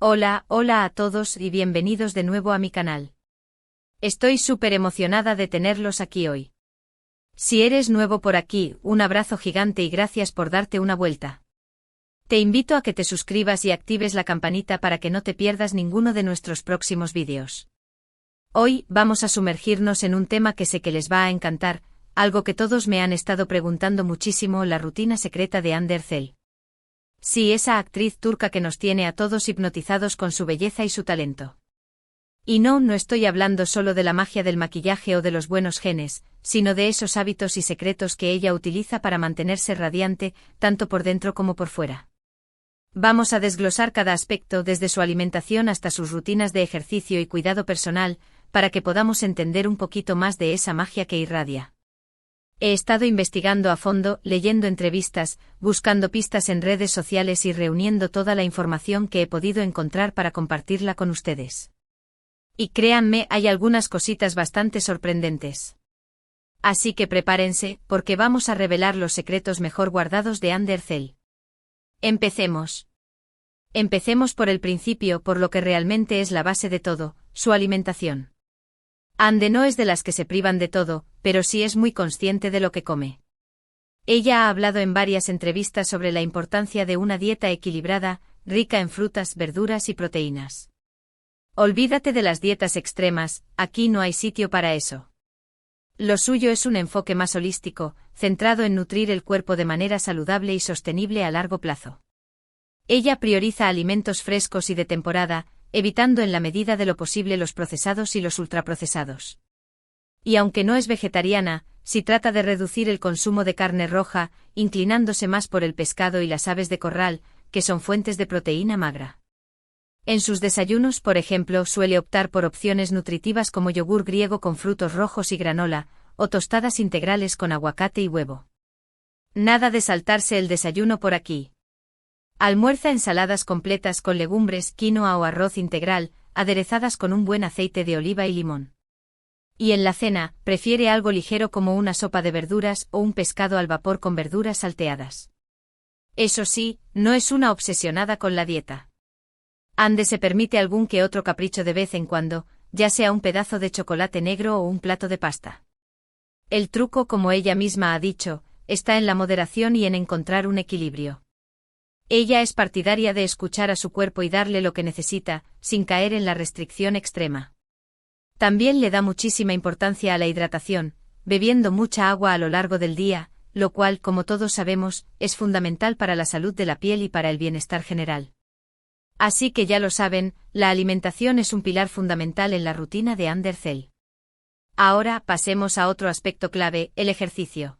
Hola a todos y bienvenidos de nuevo a mi canal. Estoy súper emocionada de tenerlos aquí hoy. Si eres nuevo por aquí, un abrazo gigante y gracias por darte una vuelta. Te invito a que te suscribas y actives la campanita para que no te pierdas ninguno de nuestros próximos vídeos. Hoy vamos a sumergirnos en un tema que sé que les va a encantar, algo que todos me han estado preguntando muchísimo: la rutina secreta de Hande Erçel. Sí, esa actriz turca que nos tiene a todos hipnotizados con su belleza y su talento. Y no estoy hablando solo de la magia del maquillaje o de los buenos genes, sino de esos hábitos y secretos que ella utiliza para mantenerse radiante, tanto por dentro como por fuera. Vamos a desglosar cada aspecto, desde su alimentación hasta sus rutinas de ejercicio y cuidado personal, para que podamos entender un poquito más de esa magia que irradia. He estado investigando a fondo, leyendo entrevistas, buscando pistas en redes sociales y reuniendo toda la información que he podido encontrar para compartirla con ustedes. Y créanme, hay algunas cositas bastante sorprendentes. Así que prepárense, porque vamos a revelar los secretos mejor guardados de Hande Erçel. Empecemos. Empecemos por el principio, por lo que realmente es la base de todo: su alimentación. Hande no es de las que se privan de todo, pero sí es muy consciente de lo que come. Ella ha hablado en varias entrevistas sobre la importancia de una dieta equilibrada, rica en frutas, verduras y proteínas. Olvídate de las dietas extremas, aquí no hay sitio para eso. Lo suyo es un enfoque más holístico, centrado en nutrir el cuerpo de manera saludable y sostenible a largo plazo. Ella prioriza alimentos frescos y de temporada, evitando en la medida de lo posible los procesados y los ultraprocesados. Y aunque no es vegetariana, sí trata de reducir el consumo de carne roja, inclinándose más por el pescado y las aves de corral, que son fuentes de proteína magra. En sus desayunos, por ejemplo, suele optar por opciones nutritivas como yogur griego con frutos rojos y granola, o tostadas integrales con aguacate y huevo. Nada de saltarse el desayuno por aquí. Almuerza ensaladas completas con legumbres, quinoa o arroz integral, aderezadas con un buen aceite de oliva y limón. Y en la cena, prefiere algo ligero como una sopa de verduras o un pescado al vapor con verduras salteadas. Eso sí, no es una obsesionada con la dieta. Hande se permite algún que otro capricho de vez en cuando, ya sea un pedazo de chocolate negro o un plato de pasta. El truco, como ella misma ha dicho, está en la moderación y en encontrar un equilibrio. Ella es partidaria de escuchar a su cuerpo y darle lo que necesita, sin caer en la restricción extrema. También le da muchísima importancia a la hidratación, bebiendo mucha agua a lo largo del día, lo cual, como todos sabemos, es fundamental para la salud de la piel y para el bienestar general. Así que ya lo saben, la alimentación es un pilar fundamental en la rutina de Hande Erçel. Ahora pasemos a otro aspecto clave: el ejercicio.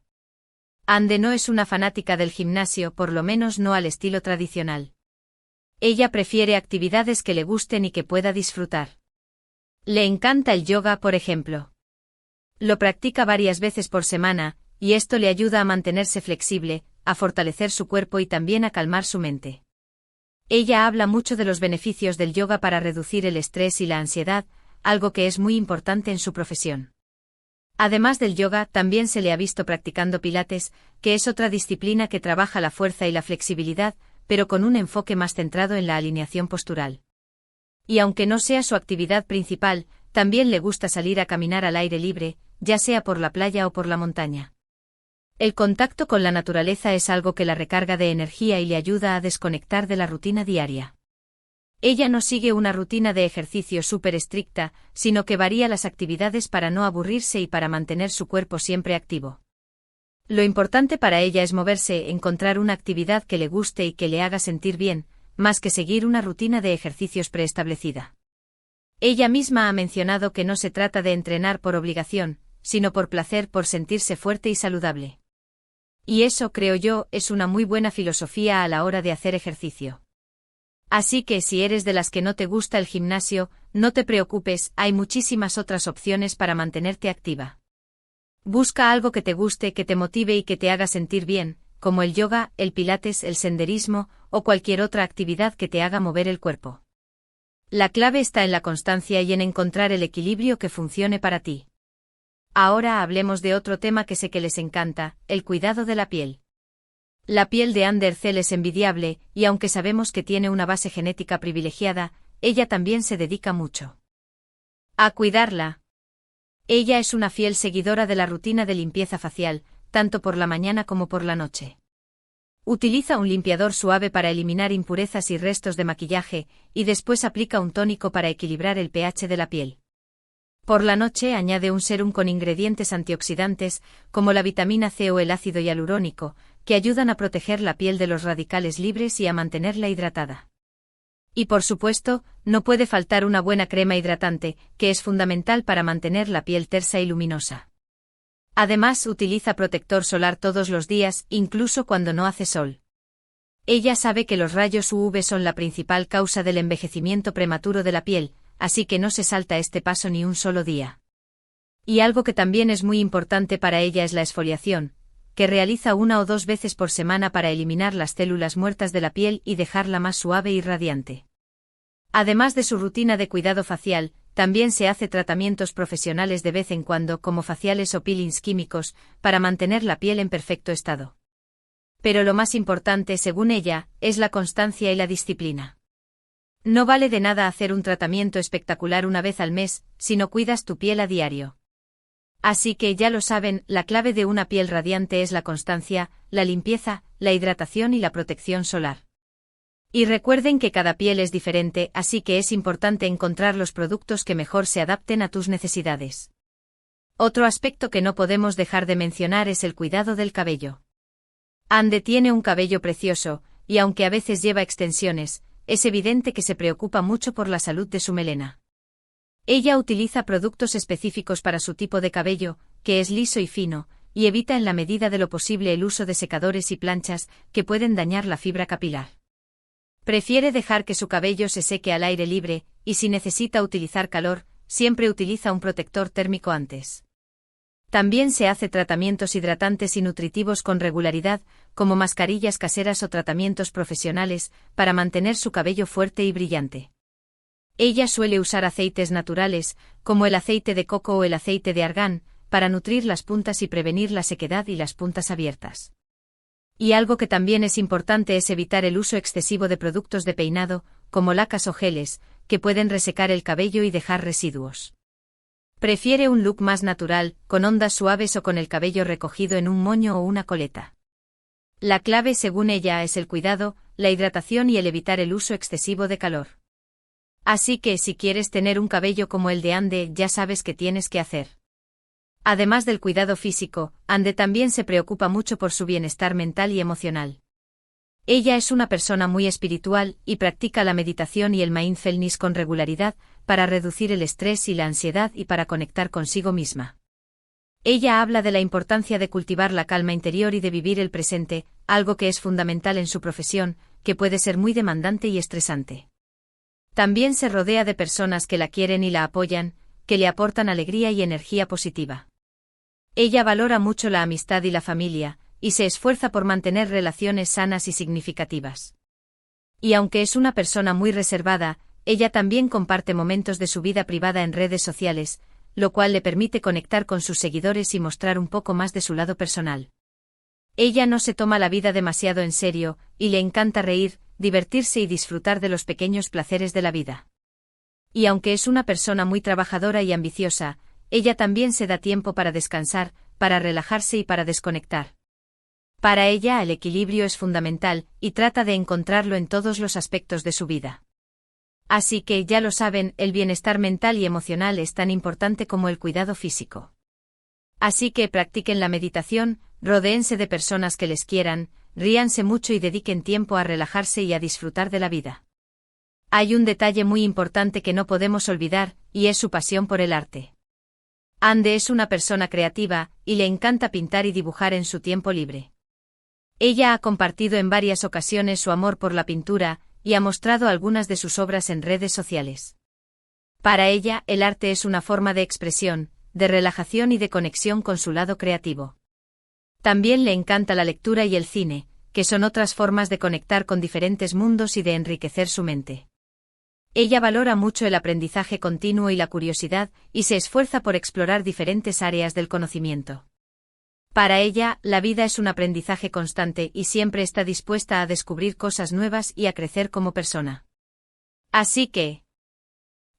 Hande no es una fanática del gimnasio, por lo menos no al estilo tradicional. Ella prefiere actividades que le gusten y que pueda disfrutar. Le encanta el yoga, por ejemplo. Lo practica varias veces por semana, y esto le ayuda a mantenerse flexible, a fortalecer su cuerpo y también a calmar su mente. Ella habla mucho de los beneficios del yoga para reducir el estrés y la ansiedad, algo que es muy importante en su profesión. Además del yoga, también se le ha visto practicando pilates, que es otra disciplina que trabaja la fuerza y la flexibilidad, pero con un enfoque más centrado en la alineación postural. Y aunque no sea su actividad principal, también le gusta salir a caminar al aire libre, ya sea por la playa o por la montaña. El contacto con la naturaleza es algo que la recarga de energía y le ayuda a desconectar de la rutina diaria. Ella no sigue una rutina de ejercicio súper estricta, sino que varía las actividades para no aburrirse y para mantener su cuerpo siempre activo. Lo importante para ella es moverse, encontrar una actividad que le guste y que le haga sentir bien, más que seguir una rutina de ejercicios preestablecida. Ella misma ha mencionado que no se trata de entrenar por obligación, sino por placer, por sentirse fuerte y saludable. Y eso, creo yo, es una muy buena filosofía a la hora de hacer ejercicio. Así que si eres de las que no te gusta el gimnasio, no te preocupes, hay muchísimas otras opciones para mantenerte activa. Busca algo que te guste, que te motive y que te haga sentir bien, como el yoga, el pilates, el senderismo, o cualquier otra actividad que te haga mover el cuerpo. La clave está en la constancia y en encontrar el equilibrio que funcione para ti. Ahora hablemos de otro tema que sé que les encanta: el cuidado de la piel. La piel de Andercel es envidiable, y aunque sabemos que tiene una base genética privilegiada, ella también se dedica mucho a cuidarla. Ella es una fiel seguidora de la rutina de limpieza facial, tanto por la mañana como por la noche. Utiliza un limpiador suave para eliminar impurezas y restos de maquillaje, y después aplica un tónico para equilibrar el pH de la piel. Por la noche añade un sérum con ingredientes antioxidantes, como la vitamina C o el ácido hialurónico, que ayudan a proteger la piel de los radicales libres y a mantenerla hidratada. Y por supuesto, no puede faltar una buena crema hidratante, que es fundamental para mantener la piel tersa y luminosa. Además, utiliza protector solar todos los días, incluso cuando no hace sol. Ella sabe que los rayos UV son la principal causa del envejecimiento prematuro de la piel, así que no se salta este paso ni un solo día. Y algo que también es muy importante para ella es la exfoliación, que realiza 1 o 2 veces por semana para eliminar las células muertas de la piel y dejarla más suave y radiante. Además de su rutina de cuidado facial, también se hace tratamientos profesionales de vez en cuando como faciales o peelings químicos, para mantener la piel en perfecto estado. Pero lo más importante, según ella, es la constancia y la disciplina. No vale de nada hacer un tratamiento espectacular una vez al mes, si no cuidas tu piel a diario. Así que ya lo saben, la clave de una piel radiante es la constancia, la limpieza, la hidratación y la protección solar. Y recuerden que cada piel es diferente, así que es importante encontrar los productos que mejor se adapten a tus necesidades. Otro aspecto que no podemos dejar de mencionar es el cuidado del cabello. Ande tiene un cabello precioso, y aunque a veces lleva extensiones, es evidente que se preocupa mucho por la salud de su melena. Ella utiliza productos específicos para su tipo de cabello, que es liso y fino, y evita en la medida de lo posible el uso de secadores y planchas, que pueden dañar la fibra capilar. Prefiere dejar que su cabello se seque al aire libre, y si necesita utilizar calor, siempre utiliza un protector térmico antes. También se hace tratamientos hidratantes y nutritivos con regularidad, como mascarillas caseras o tratamientos profesionales, para mantener su cabello fuerte y brillante. Ella suele usar aceites naturales, como el aceite de coco o el aceite de argán, para nutrir las puntas y prevenir la sequedad y las puntas abiertas. Y algo que también es importante es evitar el uso excesivo de productos de peinado, como lacas o geles, que pueden resecar el cabello y dejar residuos. Prefiere un look más natural, con ondas suaves o con el cabello recogido en un moño o una coleta. La clave, según ella, es el cuidado, la hidratación y el evitar el uso excesivo de calor. Así que si quieres tener un cabello como el de Ande, ya sabes qué tienes que hacer. Además del cuidado físico, Ande también se preocupa mucho por su bienestar mental y emocional. Ella es una persona muy espiritual y practica la meditación y el mindfulness con regularidad, para reducir el estrés y la ansiedad y para conectar consigo misma. Ella habla de la importancia de cultivar la calma interior y de vivir el presente, algo que es fundamental en su profesión, que puede ser muy demandante y estresante. También se rodea de personas que la quieren y la apoyan, que le aportan alegría y energía positiva. Ella valora mucho la amistad y la familia, y se esfuerza por mantener relaciones sanas y significativas. Y aunque es una persona muy reservada, ella también comparte momentos de su vida privada en redes sociales, lo cual le permite conectar con sus seguidores y mostrar un poco más de su lado personal. Ella no se toma la vida demasiado en serio, y le encanta reír, divertirse y disfrutar de los pequeños placeres de la vida. Y aunque es una persona muy trabajadora y ambiciosa, ella también se da tiempo para descansar, para relajarse y para desconectar. Para ella el equilibrio es fundamental, y trata de encontrarlo en todos los aspectos de su vida. Así que, ya lo saben, el bienestar mental y emocional es tan importante como el cuidado físico. Así que practiquen la meditación, rodéense de personas que les quieran, ríanse mucho y dediquen tiempo a relajarse y a disfrutar de la vida. Hay un detalle muy importante que no podemos olvidar, y es su pasión por el arte. Ande es una persona creativa, y le encanta pintar y dibujar en su tiempo libre. Ella ha compartido en varias ocasiones su amor por la pintura, y ha mostrado algunas de sus obras en redes sociales. Para ella, el arte es una forma de expresión, de relajación y de conexión con su lado creativo. También le encanta la lectura y el cine, que son otras formas de conectar con diferentes mundos y de enriquecer su mente. Ella valora mucho el aprendizaje continuo y la curiosidad, y se esfuerza por explorar diferentes áreas del conocimiento. Para ella, la vida es un aprendizaje constante y siempre está dispuesta a descubrir cosas nuevas y a crecer como persona. Así que,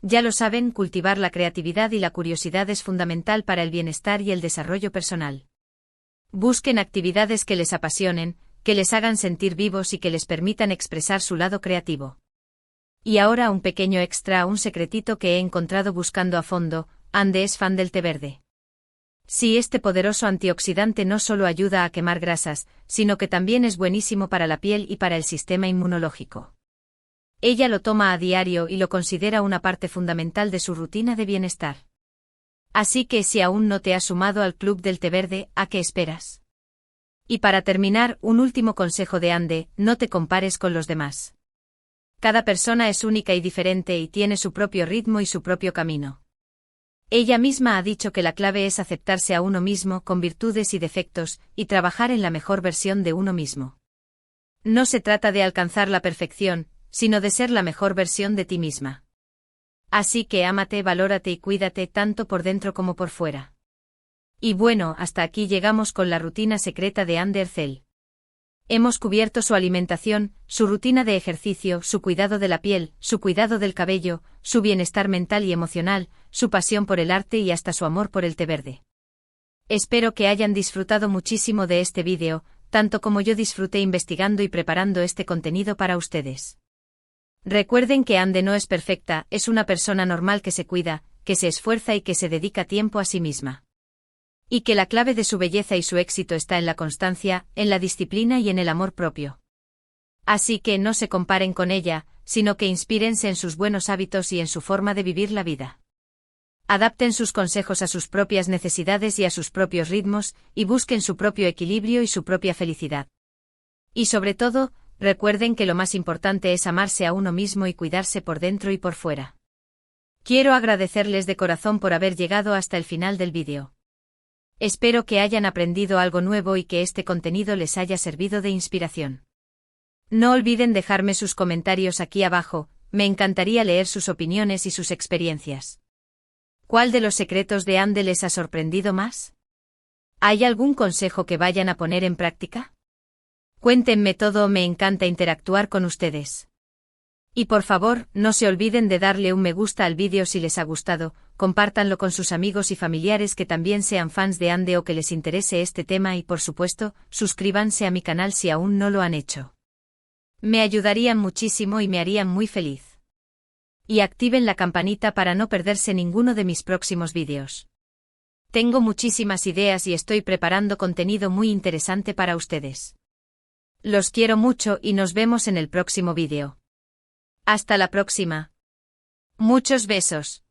ya lo saben, cultivar la creatividad y la curiosidad es fundamental para el bienestar y el desarrollo personal. Busquen actividades que les apasionen, que les hagan sentir vivos y que les permitan expresar su lado creativo. Y ahora un pequeño extra, un secretito que he encontrado buscando a fondo: Ande es fan del té verde. Sí, este poderoso antioxidante no solo ayuda a quemar grasas, sino que también es buenísimo para la piel y para el sistema inmunológico. Ella lo toma a diario y lo considera una parte fundamental de su rutina de bienestar. Así que si aún no te has sumado al club del té verde, ¿a qué esperas? Y para terminar, un último consejo de Ande: no te compares con los demás. Cada persona es única y diferente y tiene su propio ritmo y su propio camino. Ella misma ha dicho que la clave es aceptarse a uno mismo con virtudes y defectos, y trabajar en la mejor versión de uno mismo. No se trata de alcanzar la perfección, sino de ser la mejor versión de ti misma. Así que ámate, valórate y cuídate tanto por dentro como por fuera. Y bueno, hasta aquí llegamos con la rutina secreta de Ande Ercel. Hemos cubierto su alimentación, su rutina de ejercicio, su cuidado de la piel, su cuidado del cabello, su bienestar mental y emocional, su pasión por el arte y hasta su amor por el té verde. Espero que hayan disfrutado muchísimo de este vídeo, tanto como yo disfruté investigando y preparando este contenido para ustedes. Recuerden que Ande no es perfecta, es una persona normal que se cuida, que se esfuerza y que se dedica tiempo a sí misma. Y que la clave de su belleza y su éxito está en la constancia, en la disciplina y en el amor propio. Así que no se comparen con ella, sino que inspírense en sus buenos hábitos y en su forma de vivir la vida. Adapten sus consejos a sus propias necesidades y a sus propios ritmos, y busquen su propio equilibrio y su propia felicidad. Y sobre todo, recuerden que lo más importante es amarse a uno mismo y cuidarse por dentro y por fuera. Quiero agradecerles de corazón por haber llegado hasta el final del vídeo. Espero que hayan aprendido algo nuevo y que este contenido les haya servido de inspiración. No olviden dejarme sus comentarios aquí abajo, me encantaría leer sus opiniones y sus experiencias. ¿Cuál de los secretos de Ande les ha sorprendido más? ¿Hay algún consejo que vayan a poner en práctica? Cuéntenme todo, me encanta interactuar con ustedes. Y por favor, no se olviden de darle un me gusta al vídeo si les ha gustado, compártanlo con sus amigos y familiares que también sean fans de Ande o que les interese este tema y por supuesto, suscríbanse a mi canal si aún no lo han hecho. Me ayudarían muchísimo y me harían muy feliz. Y activen la campanita para no perderse ninguno de mis próximos vídeos. Tengo muchísimas ideas y estoy preparando contenido muy interesante para ustedes. Los quiero mucho y nos vemos en el próximo vídeo. Hasta la próxima. Muchos besos.